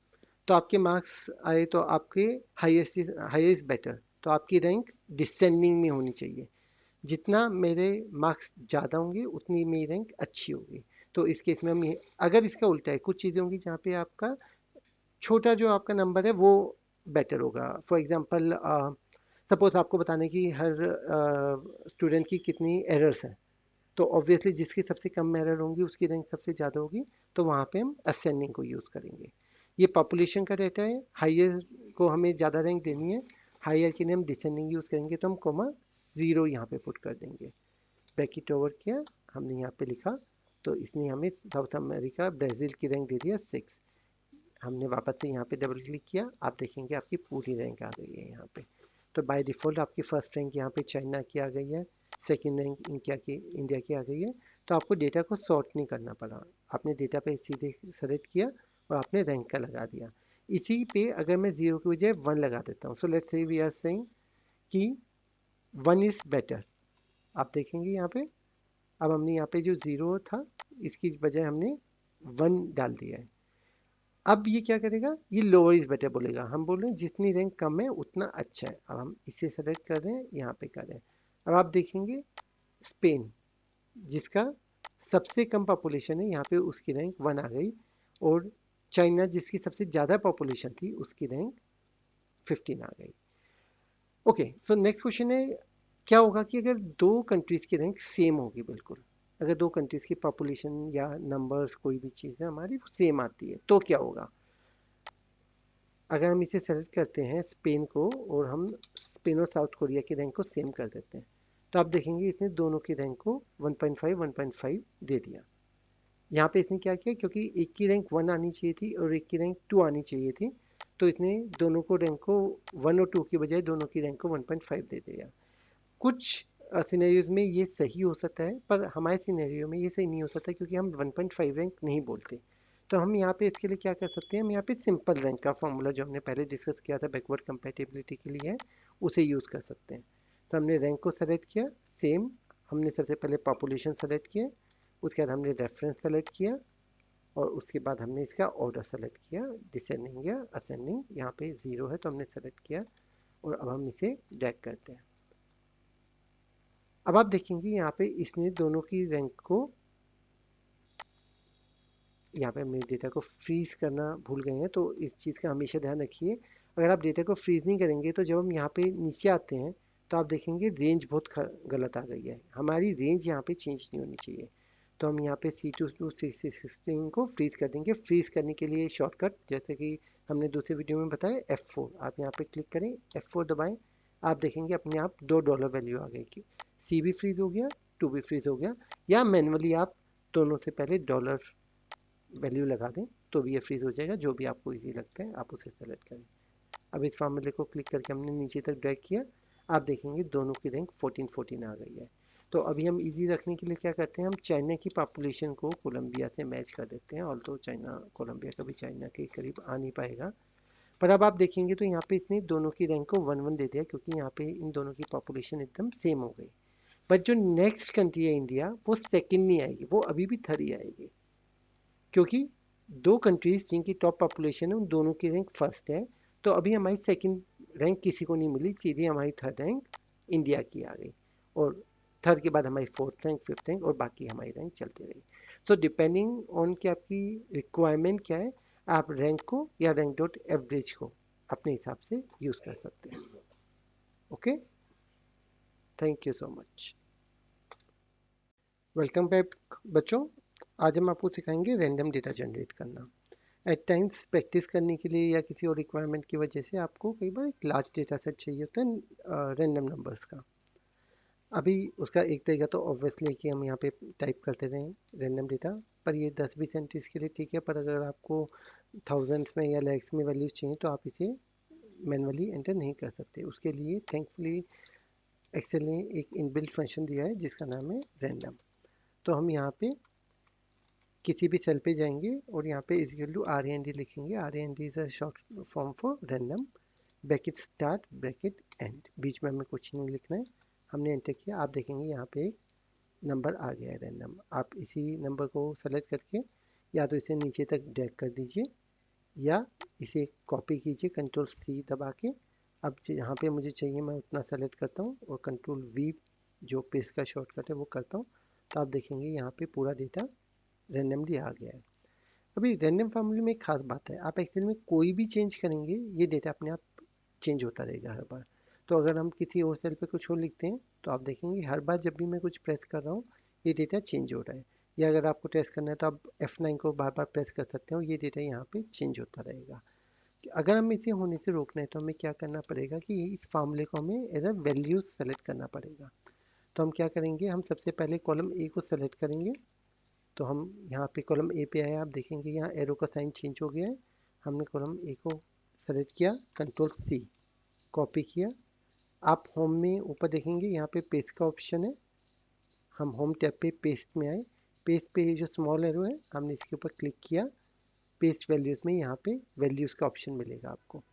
तो आपके मार्क्स आए तो आपके हाईएस्ट बेटर, तो आपकी रैंक डिसेंडिंग में होनी चाहिए। जितना मेरे मार्क्स ज़्यादा होंगे उतनी मेरी रैंक अच्छी होगी। तो इस केस में हम ये, अगर इसका उल्टा है, कुछ चीज़ें होंगी जहाँ पे आपका छोटा जो आपका नंबर है वो बेटर होगा। फॉर एग्जांपल सपोज आपको बताने की हर स्टूडेंट की कितनी एरर्स हैं, तो ऑब्वियसली जिसकी सबसे कम एरर होंगी उसकी रैंक सबसे ज़्यादा होगी, तो वहाँ पे हम असेंडिंग को यूज़ करेंगे। ये पॉपुलेशन का रहता है, हाइयर को हमें ज़्यादा रैंक देनी है, हाइयर के लिए हम डिसेंडिंग यूज़ करेंगे, तो हम कोमा 0 यहाँ पे पुट कर देंगे। ब्रैकेट ओवर किया, हमने यहाँ पे लिखा, तो इसने हमें साउथ अमेरिका ब्राज़ील की रैंक दे दिया 6। हमने वापस से यहाँ पे डबल क्लिक किया, आप देखेंगे आपकी पूरी रैंक आ गई है यहाँ पे। तो बाय डिफ़ॉल्ट आपकी फर्स्ट रैंक यहाँ पे चाइना की आ गई है, सेकंड रैंक इंडिया की आ गई है। तो आपको डेटा को सॉर्ट नहीं करना पड़ा, आपने डेटा पे सीधे सेलेक्ट किया और आपने रैंक का लगा दिया। इसी पे अगर मैं 0 की बजाय 1 लगा देता हूँ, so let's say we are saying कि 1 इज़ बेटर, आप देखेंगे यहाँ पे अब हमने यहाँ पे जो 0 था इसकी बजाय हमने 1 डाल दिया है। अब ये क्या करेगा, ये लोअर इज बेटर बोलेगा, हम बोल रहे हैं जितनी रैंक कम है उतना अच्छा है। अब हम इसे सेलेक्ट कर रहे हैं, यहाँ पे कर रहे हैं। अब आप देखेंगे स्पेन जिसका सबसे कम पॉपुलेशन है, यहाँ पे उसकी रैंक 1 आ गई, और चाइना जिसकी सबसे ज़्यादा पॉपुलेशन थी उसकी रैंक 15 आ गई। ओके, सो नेक्स्ट क्वेश्चन है क्या होगा कि अगर दो कंट्रीज की रैंक सेम होगी बिल्कुल, अगर दो कंट्रीज़ की पॉपुलेशन या नंबर्स कोई भी चीज़ है हमारी सेम आती है तो क्या होगा। अगर हम इसे सेलेक्ट करते हैं स्पेन को और हम स्पेन और साउथ कोरिया की रैंक को सेम कर देते हैं तो आप देखेंगे इसने दोनों की रैंक को 1.5 दे दिया। यहाँ पे इसने क्या किया, क्योंकि एक की रैंक 1 आनी चाहिए थी और एक की रैंक 2 आनी चाहिए थी, तो इसने दोनों को रैंक को 1 और 2 की बजाय दोनों की रैंक को 1.5 दे दिया। कुछ सिनेरियोज में ये सही हो सकता है, पर हमारे सिनेरियो में ये सही नहीं हो सकता क्योंकि हम 1.5 रैंक नहीं बोलते। तो हम यहाँ पे इसके लिए क्या कर सकते हैं, हम यहाँ पे सिंपल रैंक का फॉर्मूला जो हमने पहले डिस्कस किया था बैकवर्ड कंपैटिबिलिटी के लिए है, उसे यूज़ कर सकते हैं। तो हमने रैंक को सेलेक्ट किया, सेम हमने सबसे पहले पॉपुलेशन सेलेक्ट किया, उसके बाद हमने रेफरेंस सेलेक्ट किया और उसके बाद हमने इसका ऑर्डर सेलेक्ट किया, डिसेंडिंग या असेंडिंग। यहाँ पे 0 है तो हमने सेलेक्ट किया और अब हम इसे ड्रैग करते हैं। अब आप देखेंगे यहाँ पे इसने दोनों की रैंक को, यहाँ पे हमने डेटा को फ्रीज करना भूल गए हैं तो इस चीज़ का हमेशा ध्यान रखिए। अगर आप डेटा को फ्रीज नहीं करेंगे तो जब हम यहाँ पे नीचे आते हैं तो आप देखेंगे रेंज बहुत गलत आ गई है, हमारी रेंज यहाँ पे चेंज नहीं होनी चाहिए। तो हम यहाँ पे C2 to C16 को फ्रीज कर देंगे। फ्रीज करने के लिए शॉर्टकट जैसे कि हमने दूसरे वीडियो में बताया F4, आप यहाँ पे क्लिक करें, F4 दबाएं, आप देखेंगे अपने आप $2 वैल्यू आ गई कि C भी फ्रीज हो गया, 2 भी फ्रीज हो गया, या मैनुअली आप दोनों से पहले डॉलर वैल्यू लगा दें तो भी ये फ्रीज हो जाएगा। जो भी आपको इजी लगता है आप उसे सेलेक्ट करें। अब इस फार्मूले को क्लिक करके हमने नीचे तक ड्रैग किया, आप देखेंगे दोनों की रैंक 14 आ गई है। तो अभी हम इजी रखने के लिए क्या करते हैं, हम चाइना की पॉपुलेशन को कोलंबिया से मैच कर देते हैं। ऑल्दो चाइना कोलंबिया कभी चाइना के करीब आ नहीं पाएगा, पर अब आप देखेंगे तो यहाँ पे इसने दोनों की रैंक को 1-1 दे दिया क्योंकि यहाँ पे इन दोनों की पॉपुलेशन एकदम सेम हो गई। बट जो नेक्स्ट कंट्री है इंडिया, वो सेकेंड नहीं आएगी, वो अभी भी थर्ड ही आएगी, क्योंकि दो कंट्रीज जिनकी टॉप पॉपुलेशन है उन दोनों की रैंक फर्स्ट है। तो अभी हमारी सेकंड रैंक किसी को नहीं मिली, सीधी हमारी थर्ड रैंक इंडिया की आ गई और थर्ड के बाद हमारी फोर्थ रैंक, फिफ्थ रैंक और बाकी हमारी रैंक चलती रही। तो डिपेंडिंग ऑन कि आपकी रिक्वायरमेंट क्या है, आप रैंक को या रैंक डॉट एवरेज को अपने हिसाब से यूज़ कर सकते हैं। Okay, thank you so much. Welcome back बच्चों। आज हम आपको सिखाएंगे रैंडम डेटा जनरेट करना। एट टाइम्स प्रैक्टिस करने के लिए या किसी और रिक्वायरमेंट की वजह से आपको कई बार एक लार्ज डेटा सेट चाहिए होता है रैंडम नंबर्स का। अभी उसका एक तरीका तो ऑब्वियसली कि हम यहाँ पे टाइप करते रहें रैंडम डेटा, पर ये 10-20 एंट्रीज के लिए ठीक है, पर अगर आपको थाउजेंड्स में या लैक्स में वैल्यूज चाहिए तो आप इसे मैनुअली एंटर नहीं कर सकते। उसके लिए थैंकफुली एक्सेल ने एक इनबिल्ट फंक्शन दिया है जिसका नाम है रैंडम। तो हम यहाँ पे किसी भी सेल पे जाएंगे और यहाँ पे इज इक्वल टू RAND लिखेंगे। RAND is a short form for random, bracket start bracket end, बीच में हमें कुछ नहीं लिखना है। हमने एंटर किया, आप देखेंगे यहाँ पे एक नंबर आ गया है रैंडम। आप इसी नंबर को सेलेक्ट करके या तो इसे नीचे तक ड्रैग कर दीजिए या इसे कॉपी कीजिए Ctrl+C दबा के। अब यहाँ पे मुझे चाहिए मैं उतना सेलेक्ट करता हूँ और Ctrl+V जो पेस्ट का शॉर्टकट है वो करता हूँ। तो आप देखेंगे यहाँ पे पूरा डेटा रैंडमली आ गया है। अभी रैंडम फार्मूले में एक खास बात है, आप एक्सेल में कोई भी चेंज करेंगे ये डेटा अपने आप चेंज होता रहेगा हर बार। तो अगर हम किसी और सेल पे कुछ और लिखते हैं तो आप देखेंगे हर बार जब भी मैं कुछ प्रेस कर रहा हूँ ये डेटा चेंज हो रहा है। या अगर आपको टेस्ट करना है तो आप F9 को बार बार प्रेस कर सकते हो, ये डेटा यहाँ पे चेंज होता रहेगा। अगर हमें इसे होने से रोकना है तो हमें क्या करना पड़ेगा कि इस फार्मूले को हमें एज अ वैल्यूज सेलेक्ट करना पड़ेगा। तो हम क्या करेंगे, हम सबसे पहले कॉलम ए को सेलेक्ट करेंगे। तो हम यहाँ पे कॉलम ए पे आए, आप देखेंगे यहाँ एरो का साइन चेंज हो गया है। हमने कॉलम ए को सेलेक्ट किया, Ctrl+C कॉपी किया। आप होम में ऊपर देखेंगे यहाँ पे पेस्ट का ऑप्शन है, हम होम टैब पे पेस्ट में आए। पेस्ट पे जो स्मॉल एरो है हमने इसके ऊपर क्लिक किया, पेस्ट वैल्यूज़ में यहाँ पे वैल्यूज़ का ऑप्शन मिलेगा आपको,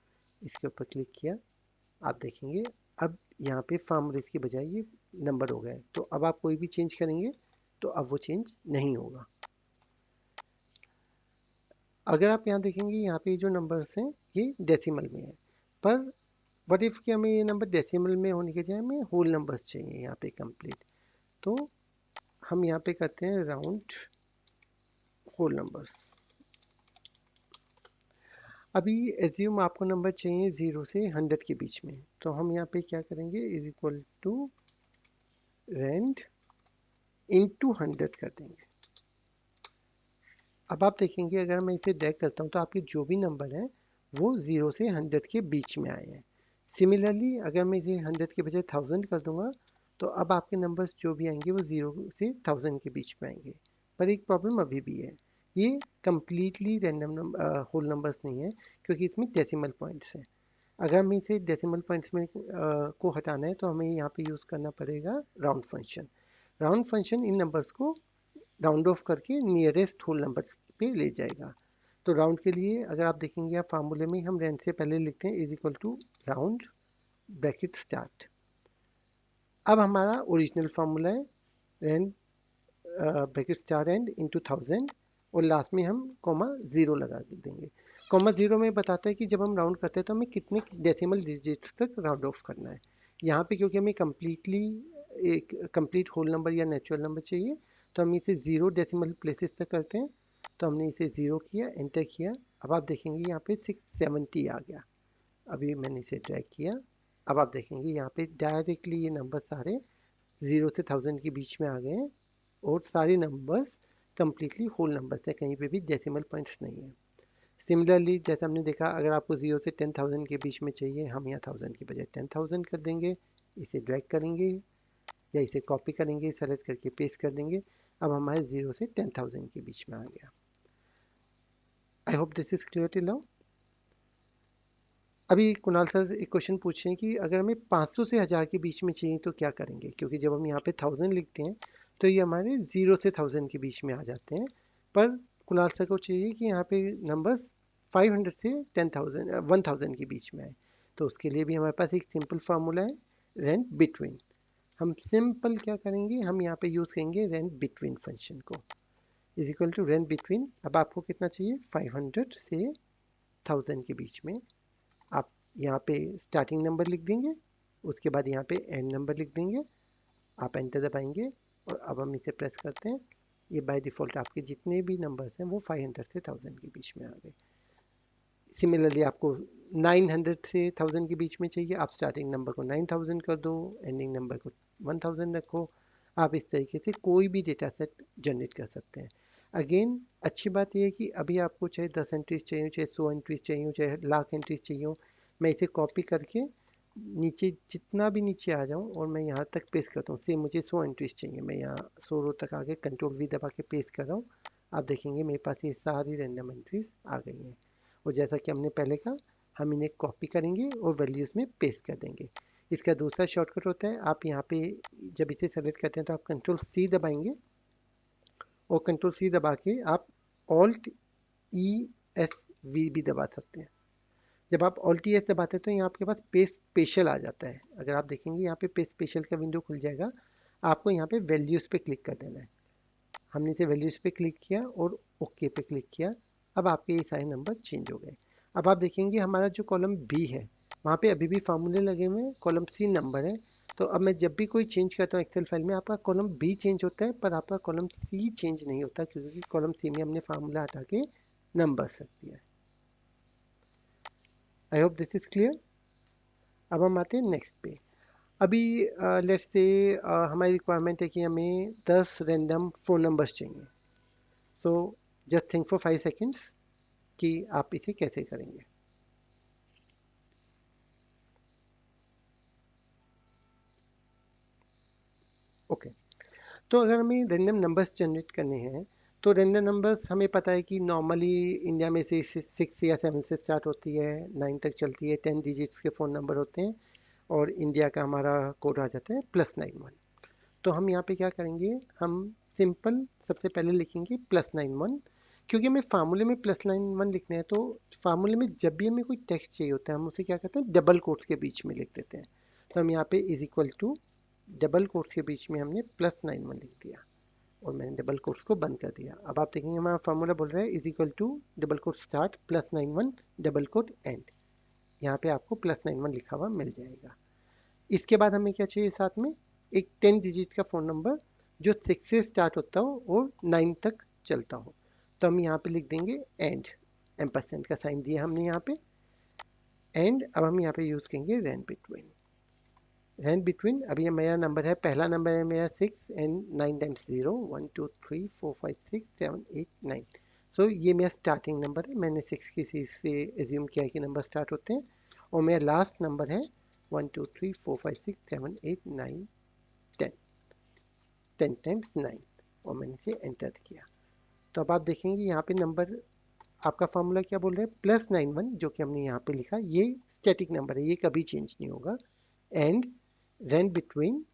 इसके ऊपर क्लिक किया। आप देखेंगे अब यहाँ पे फार्मूलेस की बजाय ये नंबर हो गया है। तो अब आप कोई भी चेंज करेंगे तो अब वो चेंज नहीं होगा। अगर आप यहाँ देखेंगे यहाँ पे जो नंबर्स हैं ये डेसिमल में है, पर व्हाट इफ़ कि हमें ये नंबर डेसिमल में होने के बजाय हमें होल नंबर्स चाहिए यहाँ पे कंप्लीट। तो हम यहाँ पे करते हैं राउंड होल नंबर्स। अभी एज्यूम आपको नंबर चाहिए 0 से 100 के बीच में, तो हम यहाँ पे क्या करेंगे, is equal to rand into 100 कर देंगे। अब आप देखेंगे अगर मैं इसे ड्रैग करता हूँ तो आपके जो भी नंबर हैं वो 0 से 100 के बीच में आए हैं। सिमिलरली अगर मैं इसे 100 के बजाय 1000 कर दूंगा तो अब आपके नंबर्स जो भी आएंगे वो 0 से 1000 के बीच में आएंगे। पर एक प्रॉब्लम अभी भी है, ये कम्प्लीटली रैंडम होल नंबर्स नहीं है क्योंकि इसमें डेसिमल पॉइंट्स हैं। अगर हमें इसे डेसिमल पॉइंट्स में को हटाना है तो हमें यहाँ पे यूज़ करना पड़ेगा round function. Round function in numbers को राउंड ऑफ करके नियरेस्ट होल नंबर पे ले जाएगा। तो राउंड के लिए अगर आप देखेंगे आप फार्मूले में हम रेंज से पहले लिखते हैं is equal to round bracket start. अब हमारा ओरिजिनल फार्मूला है range bracket star end into 1000 और लास्ट में हम कॉमा ज़ीरो लगा देंगे। कॉमा ज़ीरो में बताता है कि जब हम राउंड करते हैं तो हमें कितने डेसिमल डिजिट्स तक राउंड ऑफ करना है। यहाँ पे क्योंकि हमें कम्प्लीटली एक कंप्लीट होल नंबर या नेचुरल नंबर चाहिए तो हम इसे 0 डेसिमल प्लेसेस तक करते हैं। तो हमने इसे 0 किया, एंटर किया। अब आप देखेंगे यहाँ पे 670 आ गया। अभी मैंने इसे ड्रैग किया। अब आप देखेंगे यहाँ पे डायरेक्टली ये नंबर सारे 0 से 1000 के बीच में आ गए हैं और सारे नंबर्स कम्प्लीटली होल नंबर्स हैं, कहीं पे भी डेसिमल पॉइंट्स नहीं है। सिमिलरली जैसे हमने देखा अगर आपको 0 से 10,000 के बीच में चाहिए, हम यहाँ 1000 के बजाय 10,000 कर देंगे। इसे ड्रैग करेंगे या इसे कॉपी करेंगे, सेलेक्ट करके पेस्ट कर देंगे। अब हमारे 0 से 10,000 के बीच में आ गया। I hope this is clear till now. अभी कुणाल सर एक क्वेश्चन पूछ रहे हैं कि अगर हमें 500 से 1000 के बीच में चाहिए तो क्या करेंगे, क्योंकि जब हम यहाँ पे 1000 लिखते हैं तो ये हमारे 0 से 1000 के बीच में आ जाते हैं। पर कुणाल सर को चाहिए कि यहाँ पे नंबर 500 से 10,000 के बीच में आए। तो उसके लिए भी हमारे पास एक सिंपल फार्मूला है रेंट बिटवीन। हम सिंपल क्या करेंगे, हम यहाँ पे यूज़ करेंगे रेंट बिटवीन फंक्शन को। Is equal to rand between. अब आपको कितना चाहिए, 500 से 1000 के बीच में। आप यहाँ पे स्टार्टिंग नंबर लिख देंगे, उसके बाद यहाँ पे एंड नंबर लिख देंगे। आप एंटर दबाएंगे और अब हम इसे प्रेस करते हैं। ये बाय डिफ़ॉल्ट आपके जितने भी नंबर्स हैं वो 500 से 1000 के बीच में आ गए। सिमिलरली आपको 900 से 1000 के बीच में चाहिए, आप स्टार्टिंग नंबर को 9000 कर दो, एंडिंग नंबर को 1000 रखो। आप इस तरीके से कोई भी डेटा सेट जनरेट कर सकते हैं। अगेन अच्छी बात यह है कि अभी आपको चाहे 10 एंट्रीज चाहिए, चाहे 100 एंट्रीज चाहिए, चाहे लाख एंट्रीज चाहिए, मैं इसे कॉपी करके नीचे जितना भी नीचे आ जाऊं और मैं यहाँ तक पेस्ट करता हूँ। सेम मुझे 100 एंट्रीज चाहिए, मैं यहाँ 100 रो तक आके कंट्रोल वी दबा के पेस्ट कर रहा हूँ। आप देखेंगे मेरे पास ये सारी रैंडम एंट्रीज आ गई हैं। और जैसा कि हमने पहले कहा, हम इन्हें कॉपी करेंगे और वैल्यूज़ में पेस्ट कर देंगे। इसका दूसरा शॉर्टकट होता है, आप यहाँ पे जब इसे सेलेक्ट करते हैं तो आप कंट्रोल सी दबाएंगे और कंट्रोल सी दबा के आप ऑल्ट ई एस वी भी दबा सकते हैं। जब आप ऑल्ट ई एस दबाते हैं तो यहाँ आपके पास पेस्ट स्पेशल आ जाता है। अगर आप देखेंगे यहाँ पे पेस्ट स्पेशल का विंडो खुल जाएगा। आपको यहाँ पे वैल्यूज़ पे क्लिक कर देना है। हमने इसे वैल्यूज़ पे क्लिक किया और ओके पे क्लिक किया। अब आपके ये सारे नंबर चेंज हो गए। अब आप देखेंगे हमारा जो कॉलम बी है वहाँ पे अभी भी फार्मूले लगे हुए हैं, कॉलम सी नंबर है। तो अब मैं जब भी कोई चेंज करता हूँ एक्सेल फाइल में, आपका कॉलम बी चेंज होता है पर आपका कॉलम सी चेंज नहीं होता, क्योंकि कॉलम सी में हमने फार्मूला हटा के नंबर रख दिया है। I hope this is clear. अब हम आते हैं नेक्स्ट पे। अभी लेट्स से हमारी रिक्वायरमेंट है कि हमें 10 रैंडम फ़ोन नंबर्स चाहिए। So just think for 5 seconds कि आप इसे कैसे करेंगे। ओके तो अगर हमें रैंडम नंबर्स जनरेट करने हैं तो रैंडम नंबर्स हमें पता है कि नॉर्मली इंडिया में से 6 या 7 से स्टार्ट होती है, 9 तक चलती है, 10 डिजिट्स के फ़ोन नंबर होते हैं और इंडिया का हमारा कोड आ जाता है +91। तो हम यहाँ पे क्या करेंगे, हम सिंपल सबसे पहले लिखेंगे +91। क्योंकि हमें फार्मूले में +91 लिखने हैं तो फार्मूले में जब भी हमें कोई टेक्स्ट चाहिए होता है हम उसे क्या करते हैं, डबल कोट्स के बीच में लिख देते हैं। तो हम यहाँ पे is equal to double quotes के बीच में हमने +91 लिख दिया और मैंने डबल कोट्स को बंद कर दिया। अब आप देखेंगे हमारा फार्मूला बोल रहा है is equal to double quote start +91 double quote end. यहाँ पे आपको +91 लिखा हुआ मिल जाएगा। इसके बाद हमें क्या चाहिए, साथ में एक 10 डिजिट का फ़ोन नंबर जो 6 से स्टार्ट होता हो और 9 तक चलता हो। तो हम यहाँ पे लिख देंगे एंड, एम्परसेंड का साइन दिया हमने यहाँ पे एंड। अब हम यहाँ पे यूज़ करेंगे रेंट बिटवीन। रैंक बिटवीन, अभी ये मेरा नंबर है, पहला नंबर है मेरा 6 एंड 9 टाइम्स 0, 1 2 3 4 5 6 7 8 9। सो ये मेरा स्टार्टिंग नंबर है, मैंने 6 की सीरीज से एज्यूम किया कि नंबर स्टार्ट होते हैं, और मेरा लास्ट नंबर है 1 2 3 4 5 6 7 8 9 10, 10 टाइम्स 9, और मैंने इसे एंटर किया। तो अब आप देखेंगे यहाँ पे नंबर, आपका फॉर्मूला क्या बोल रहा है, +91 जो कि हमने यहाँ पे लिखा, ये स्टैटिक नंबर है, ये कभी चेंज नहीं होगा। एंड रेंज बिटवीन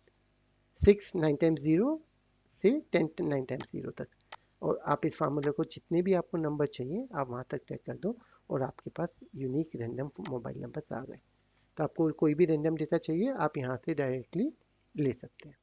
6 9 टाइम्स 0 से 10 9 टाइम्स 0 तक। और आप इस फार्मूले को जितने भी आपको नंबर चाहिए आप वहाँ तक टैग कर दो, और आपके पास यूनिक रैंडम मोबाइल नंबर आ गए। तो आपको कोई भी रैंडम डेटा चाहिए आप यहाँ से डायरेक्टली ले सकते हैं।